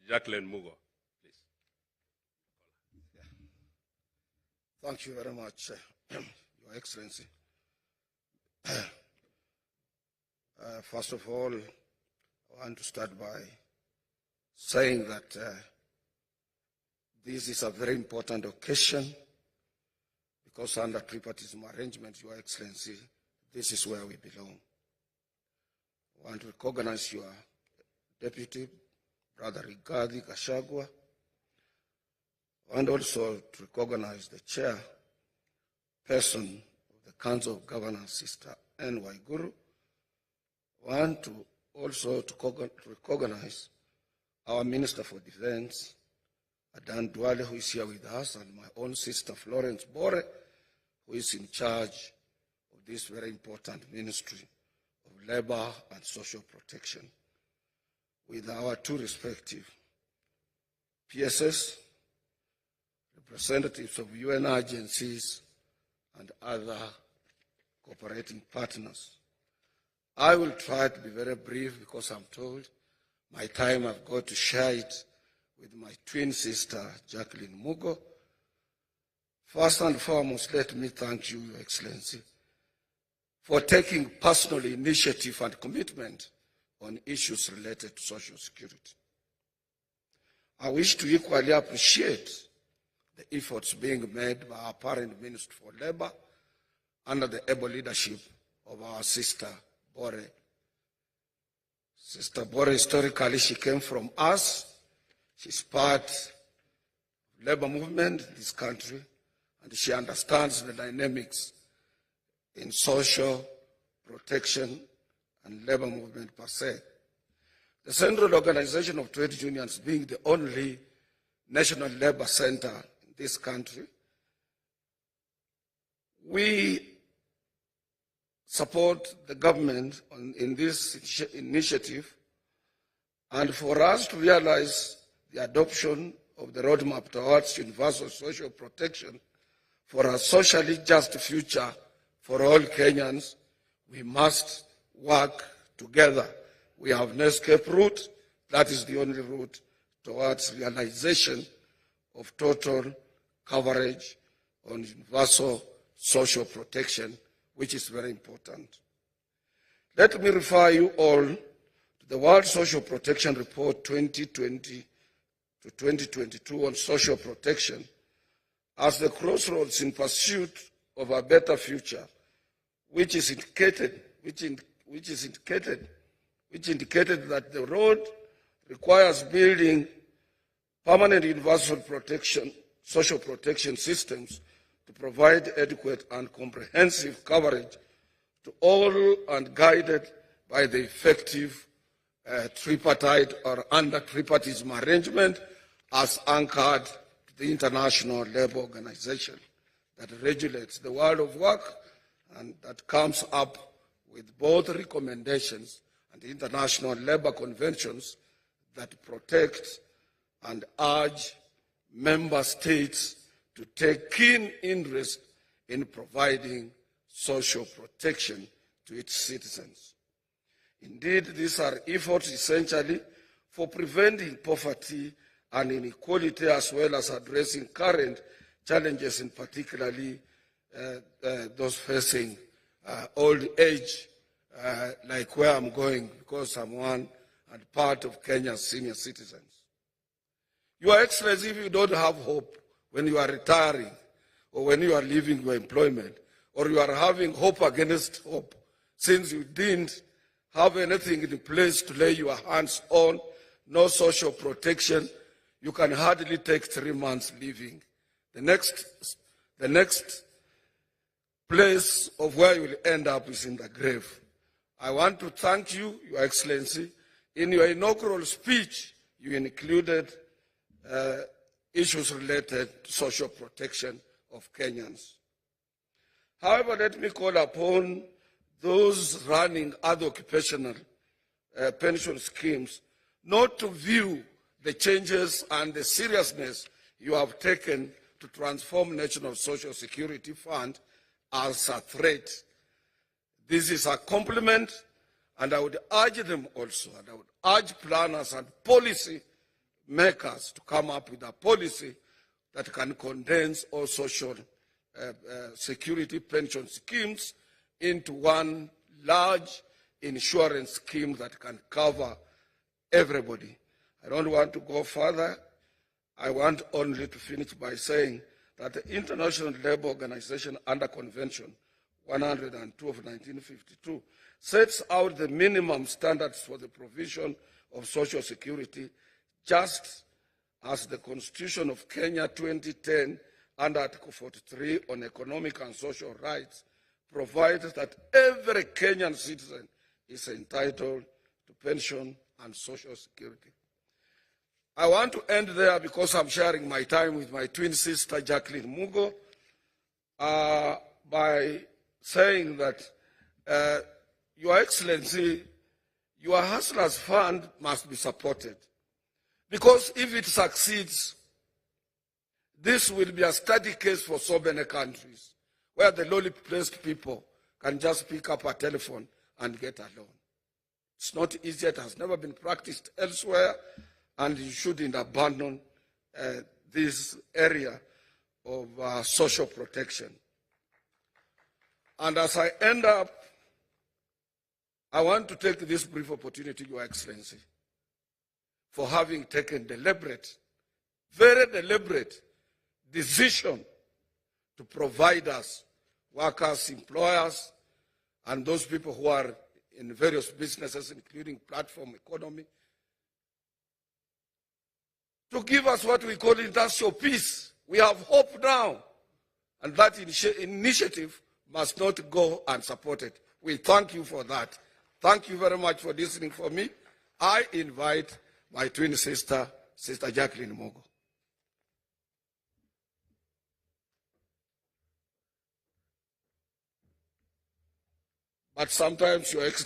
Jacqueline Mugo, please. Thank you very much, Your Excellency. First of all, I want to start by saying that this is a very important occasion because under tripartism arrangement, Your Excellency, this is where we belong. I want to recognize your Deputy, Brother Rigathi Gachagua, and also to recognize the chairperson of the Council of Governors, Sister N. Waiguru. I want to also to recognize our Minister for Defense, Atwoli, who is here with us, and my own sister, Florence Bore, who is in charge of this very important ministry of labor and social protection, with our two respective PSS, representatives of UN agencies, and other cooperating partners. I will try to be very brief because I'm told my time I've got to share it with my twin sister, Jacqueline Mugo. First and foremost, let me thank you, Your Excellency, for taking personal initiative and commitment on issues related to social security. I wish to equally appreciate the efforts being made by our parent Minister for Labor under the able leadership of our sister Bore. Sister Bore, historically, she came from us. She's part of the labor movement in this country, and she understands the dynamics in social protection and labor movement per se. The Central Organization of Trade Unions, being the only national labor center in this country, we support the government in this initiative, and for us to realize the adoption of the roadmap towards universal social protection for a socially just future for all Kenyans, we must work together. We have no escape route. That is the only route towards realization of total coverage on universal social protection, which is very important. Let me refer you all to the World Social Protection Report 2020 to 2022 on social protection as the crossroads in pursuit of a better future, which indicated that the road requires building permanent universal protection, social protection systems to provide adequate and comprehensive coverage to all and guided by the effective tripartite or under tripartism arrangement as anchored to the International Labour Organization that regulates the world of work and that comes up with both recommendations and international labor conventions that protect and urge member states to take keen interest in providing social protection to its citizens. Indeed, these are efforts essentially for preventing poverty and inequality as well as addressing current challenges, in particularly those facing old age, like where I'm going, because I'm one and part of Kenya's senior citizens. Your Excellency, if you don't have hope when you are retiring, or when you are leaving your employment, or you are having hope against hope, since you didn't have anything in place to lay your hands on, no social protection, you can hardly take 3 months leaving. The next place of where you will end up is in the grave. I want to thank you, Your Excellency. In your inaugural speech, you included issues related to social protection of Kenyans. However, let me call upon those running other occupational pension schemes not to view the changes and the seriousness you have taken to transform National Social Security Fund as a threat. This is a compliment, and I would urge them also, and I would urge planners and policy makers to come up with a policy that can condense all social security pension schemes into one large insurance scheme that can cover everybody. I don't want to go further. I want only to finish by saying that the International Labour Organization under Convention 102 of 1952 sets out the minimum standards for the provision of social security, just as the Constitution of Kenya 2010 under Article 43 on economic and social rights provides that every Kenyan citizen is entitled to pension and social security. I want to end there because I'm sharing my time with my twin sister, Jacqueline Mugo, by saying that, Your Excellency, your Hustlers Fund must be supported. Because if it succeeds, this will be a study case for so many countries, where the lowly placed people can just pick up a telephone and get a loan. It's not easy, it has never been practiced elsewhere, and you shouldn't abandon this area of social protection. And as I end up, I want to take this brief opportunity, Your Excellency, for having taken deliberate, very deliberate decision to provide us, workers, employers, and those people who are in various businesses, including platform economy, to give us what we call industrial peace. We have hope now, and that initiative must not go unsupported. We thank you for that. Thank you very much for listening for me. I invite my twin sister, Sister Jacqueline Mugo. But sometimes, Your Excellency,